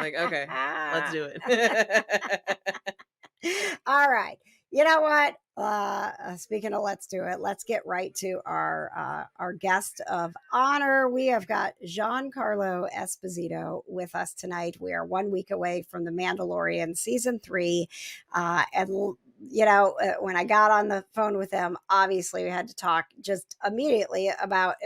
Like, okay, let's do it. All right. You know what? Speaking of let's do it, let's get right to our guest of honor. We have got Giancarlo Esposito with us tonight. We are 1 week away from the Mandalorian season 3, and when I got on the phone with him, obviously we had to talk just immediately about.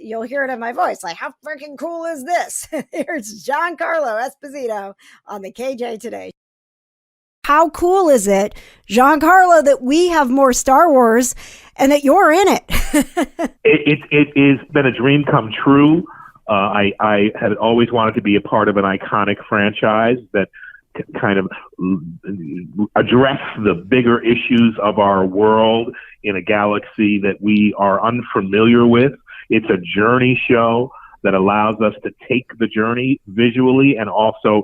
You'll hear it in my voice, like how freaking cool is this? Here's Giancarlo Esposito on the KJ Today. How cool is it, Giancarlo, that we have more Star Wars and that you're in it? It has been a dream come true. I had always wanted to be a part of an iconic franchise that kind of address the bigger issues of our world in a galaxy that we are unfamiliar with. It's a journey show that allows us to take the journey visually and also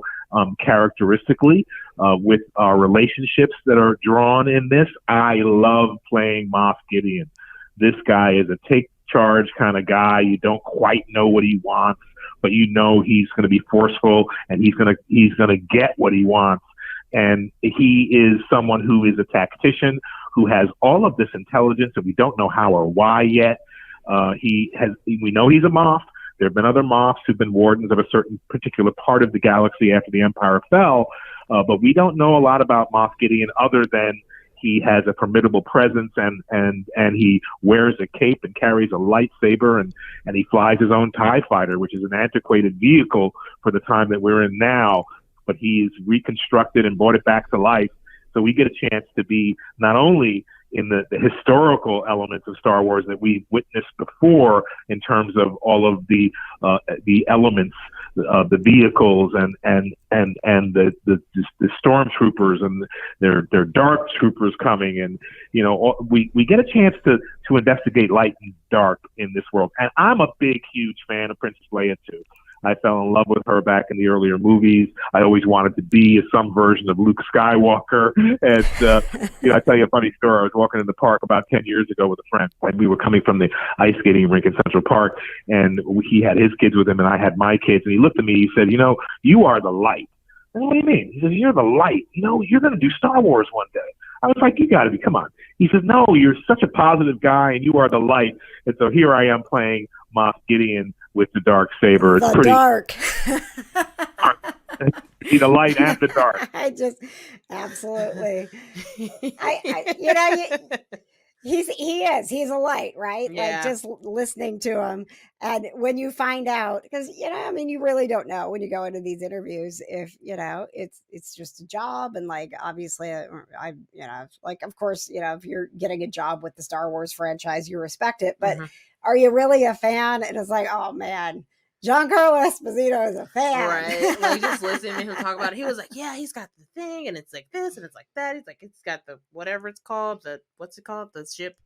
characteristically with our relationships that are drawn in this. I love playing Moff Gideon. This guy is a take charge kind of guy. You don't quite know what he wants, but you know he's going to be forceful and he's going to get what he wants. And he is someone who is a tactician who has all of this intelligence that we don't know how or why yet. We know he's a Moff. There have been other Moffs who've been wardens of a certain particular part of the galaxy after the Empire fell, but we don't know a lot about Moff Gideon other than he has a formidable presence and he wears a cape and carries a lightsaber and he flies his own TIE fighter, which is an antiquated vehicle for the time that we're in now, but he's reconstructed and brought it back to life. So we get a chance to be not only in the historical elements of Star Wars that we've witnessed before in terms of all of the elements of the vehicles and the stormtroopers and their dark troopers coming, and we get a chance to investigate light and dark in this world. And I'm a huge fan of Princess Leia too. I fell in love with her back in the earlier movies. I always wanted to be some version of Luke Skywalker. And, I tell you a funny story. I was walking in the park about 10 years ago with a friend. And we were coming from the ice skating rink in Central Park. And he had his kids with him and I had my kids. And he looked at me, he said, you are the light. And what do you mean? He says, you're the light. You're going to do Star Wars one day. I was like, you got to be, come on. He says, no, you're such a positive guy and you are the light. And so here I am playing Moff Gideon with the dark saber. It's pretty dark. See the light and the dark. Absolutely. He's a light, right? Yeah. Like just listening to him. And when you find out, because, you really don't know when you go into these interviews if, it's just a job. And like, obviously of course, if you're getting a job with the Star Wars franchise, you respect it, but are you really a fan? And it's like, oh man, Giancarlo Esposito is a fan. Right. Like just listening to him talk about it. He was like, yeah, he's got the thing and it's like this and it's like that. He's like, it's got the whatever it's called, what's it called? The ship,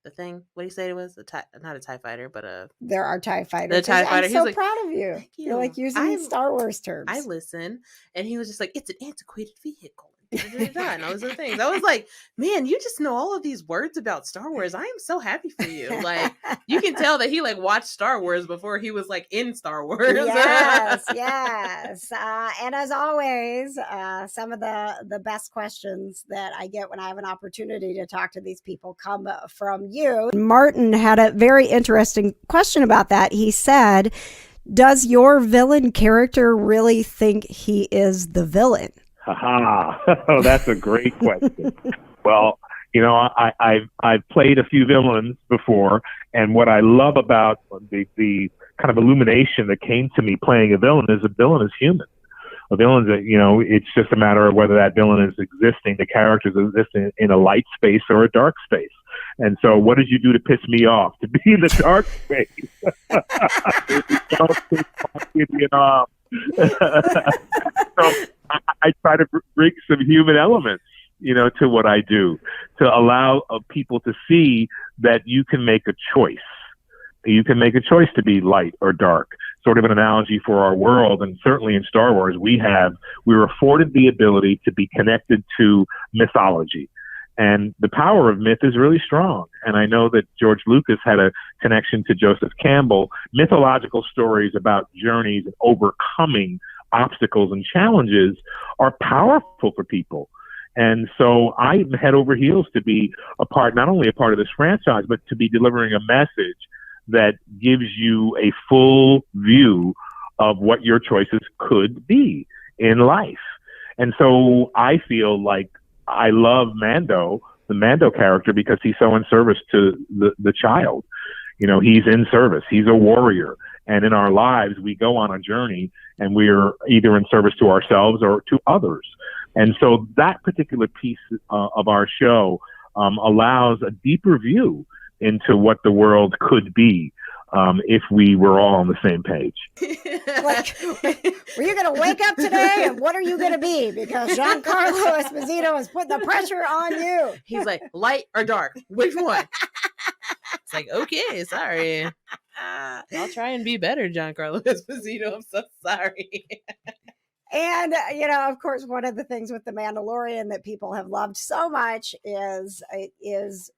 the thing. What did he say it was? Not a TIE fighter, but there are TIE fighters. The TIE fighter. I'm so proud of you. Thank you. You're like using Star Wars terms. I listen. And he was just like, it's an antiquated vehicle. And all those other things. I was like, man, you just know all of these words about Star Wars. I am so happy for you. Like, you can tell that he watched Star Wars before he was in Star Wars. Yes. And as always, some of the best questions that I get when I have an opportunity to talk to these people come from you. Martin had a very interesting question about that. He said, does your villain character really think he is the villain? Oh, that's a great question. Well, I've played a few villains before, and what I love about the kind of illumination that came to me playing a villain is human. A villain is, it's just a matter of whether that villain is existing, the characters exist in a light space or a dark space. And so what did you do to piss me off? To be in the dark space. So I try to bring some human elements, to what I do, to allow people to see that you can make a choice. You can make a choice to be light or dark, sort of an analogy for our world. And certainly in Star Wars, we're afforded the ability to be connected to mythology. And the power of myth is really strong. And I know that George Lucas had a connection to Joseph Campbell, mythological stories about journeys and overcoming obstacles and challenges are powerful for people. And so I'm head over heels to be not only a part of this franchise, but to be delivering a message that gives you a full view of what your choices could be in life. And so I feel like I love the Mando character, because he's so in service to the child. He's in service. He's a warrior. And in our lives, we go on a journey, and we're either in service to ourselves or to others. And so that particular piece of our show allows a deeper view into what the world could be if we were all on the same page. Like, were you going to wake up today, and what are you going to be? Because Giancarlo Esposito is putting the pressure on you. He's like, light or dark? Which one? It's like, okay, sorry. I'll try and be better, Giancarlo Esposito. I'm so sorry. And, of course, one of the things with The Mandalorian that people have loved so much is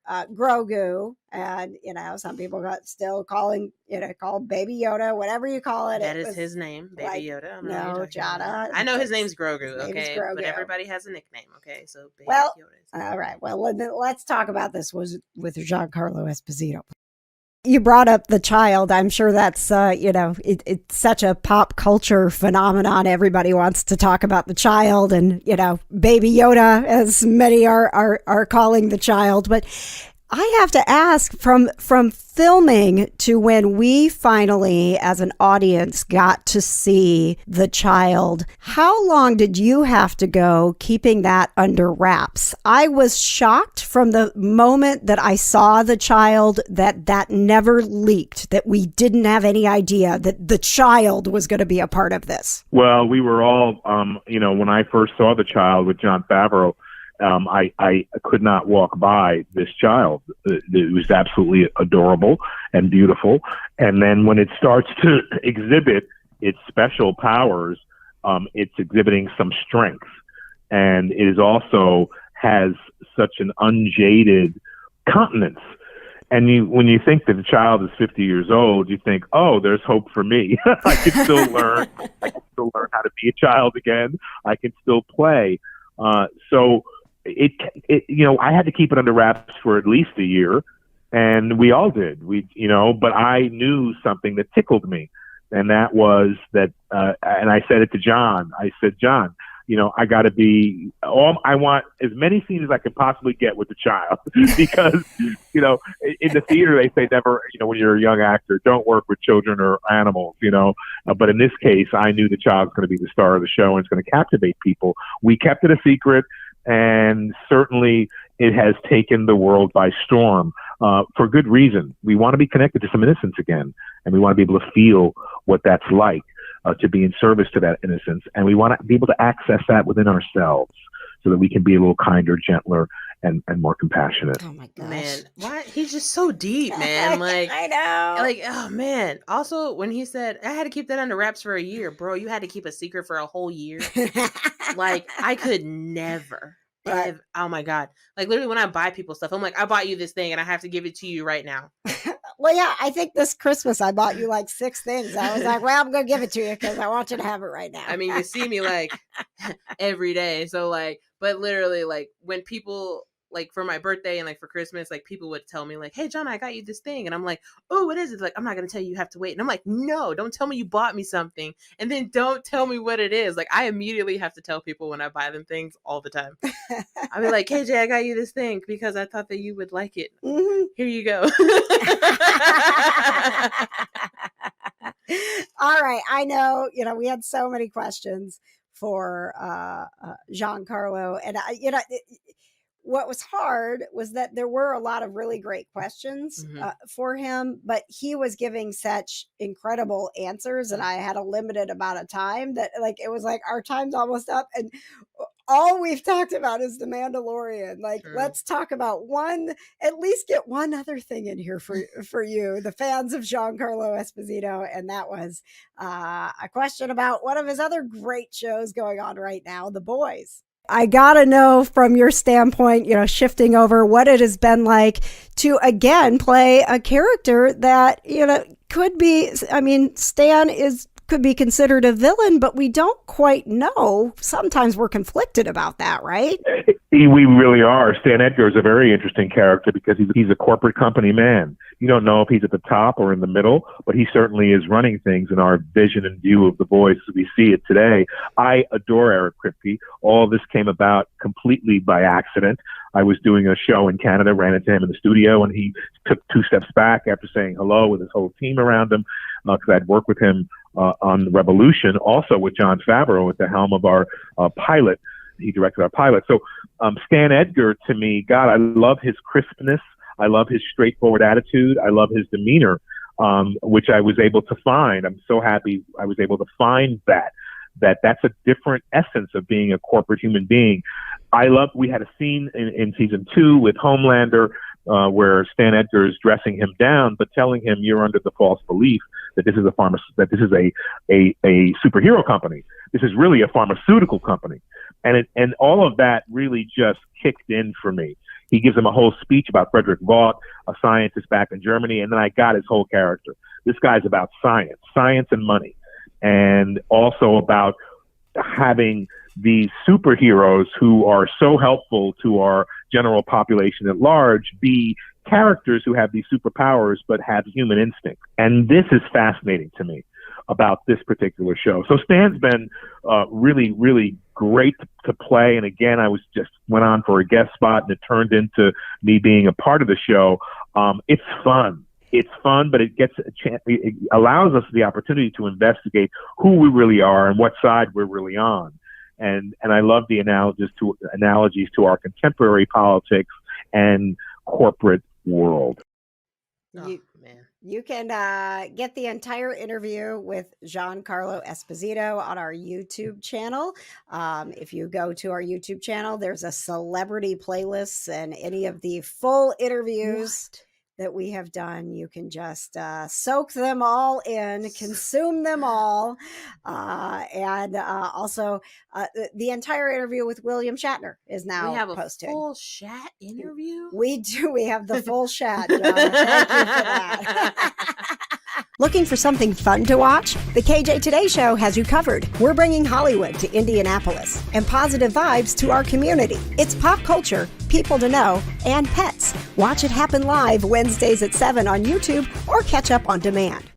Grogu. And, some people got still calling, call Baby Yoda, whatever you call it. That is his name, Baby Yoda. No, Jada. I know his name's Grogu, okay? Grogu. But everybody has a nickname, okay? So Baby Yoda. All right. Well, let's talk about this with Giancarlo Esposito. You brought up the child. I'm sure that's, it's such a pop culture phenomenon. Everybody wants to talk about the child and, Baby Yoda, as many are calling the child. But I have to ask, from filming to when we finally, as an audience, got to see the child, how long did you have to go keeping that under wraps? I was shocked from the moment that I saw the child that never leaked, that we didn't have any idea that the child was going to be a part of this. Well, we were all, when I first saw the child with Jon Favreau, I could not walk by this child. It was absolutely adorable and beautiful. And then when it starts to exhibit its special powers, it's exhibiting some strength. And it is also has such an unjaded countenance. And when you think that the child is 50 years old, you think, oh, there's hope for me. I can still learn. I can still learn how to be a child again. I can still play. So I had to keep it under wraps for at least a year, and we all did. But I knew something that tickled me, and that was that. And I said it to John. I said, John, I got to be. I want as many scenes as I could possibly get with the child, because in the theater they say never. When you're a young actor, don't work with children or animals. But in this case, I knew the child's going to be the star of the show, and it's going to captivate people. We kept it a secret. And certainly it has taken the world by storm for good reason. We want to be connected to some innocence again, and we want to be able to feel what that's like to be in service to that innocence. And we want to be able to access that within ourselves so that we can be a little kinder, gentler, and more compassionate. Oh, my gosh. Man, why? He's just so deep, man. Like, I know. Like, oh, man. Also, when he said, I had to keep that under wraps for a year, bro, you had to keep a secret for a whole year. Like, I could never. Right. Oh my God. Like, literally when I buy people stuff, I'm like, I bought you this thing and I have to give it to you right now. Well, yeah, I think this Christmas I bought you like 6 things. I was like, well, I'm going to give it to you because I want you to have it right now. I mean, you see me like every day. So like, but literally like when people like for my birthday and like for Christmas, like people would tell me like, hey, John, I got you this thing. And I'm like, oh, what is it? Like, I'm not going to tell you, you have to wait. And I'm like, no, don't tell me you bought me something. And then don't tell me what it is. Like, I immediately have to tell people when I buy them things all the time. I'll be like, KJ, I got you this thing because I thought that you would like it. Mm-hmm. Here you go. All right. I know, we had so many questions for Giancarlo. And, what was hard was that there were a lot of really great questions for him, but he was giving such incredible answers, and I had a limited amount of time that like it was like our time's almost up, and all we've talked about is the Mandalorian. Like, let's talk about at least get one other thing in here for you, the fans of Giancarlo Esposito, and that was a question about one of his other great shows going on right now, The Boys. I got to know from your standpoint, shifting over what it has been like to, again, play a character that, could be, I mean, Stan is could be considered a villain, but we don't quite know. Sometimes we're conflicted about that, right? We really are. Stan Edgar is a very interesting character because he's a corporate company man. You don't know if he's at the top or in the middle, but he certainly is running things in our vision and view of The Voice as we see it today. I adore Eric Kripke. All of this came about completely by accident. I was doing a show in Canada, ran into him in the studio, and he took 2 steps back after saying hello with his whole team around him, because I'd worked with him on Revolution, also with Jon Favreau at the helm of our pilot. He directed our pilot. So Stan Edgar, to me, God, I love his crispness. I love his straightforward attitude. I love his demeanor, which I was able to find. I'm so happy I was able to find that's a different essence of being a corporate human being. We had a scene in season 2 with Homelander where Stan Edgar is dressing him down, but telling him you're under the false belief that this is a superhero company. This is really a pharmaceutical company. And all of that really just kicked in for me. He gives him a whole speech about Frederick Vaught, a scientist back in Germany, and then I got his whole character. This guy's about science and money, and also about having these superheroes who are so helpful to our general population at large be characters who have these superpowers but have human instinct. And this is fascinating to me about this particular show. So Stan's been really, really great to play. And again, I went on for a guest spot, and it turned into me being a part of the show. It's fun. It's fun, but it allows us the opportunity to investigate who we really are and what side we're really on. And I love the analogies to our contemporary politics and corporate world. Oh, man. You can get the entire interview with Giancarlo Esposito on our YouTube channel. If you go to our YouTube channel, there's a celebrity playlist, and any of the full interviews that we have done, you can just soak them all in, consume them all. And also the entire interview with William Shatner is now posted. We have a full Shat interview? We do. We have the full Shat. Thank you for that. Looking for something fun to watch? The KJ Today Show has you covered. We're bringing Hollywood to Indianapolis and positive vibes to our community. It's pop culture, people to know, and pets. Watch it happen live Wednesdays at 7 on YouTube or catch up on demand.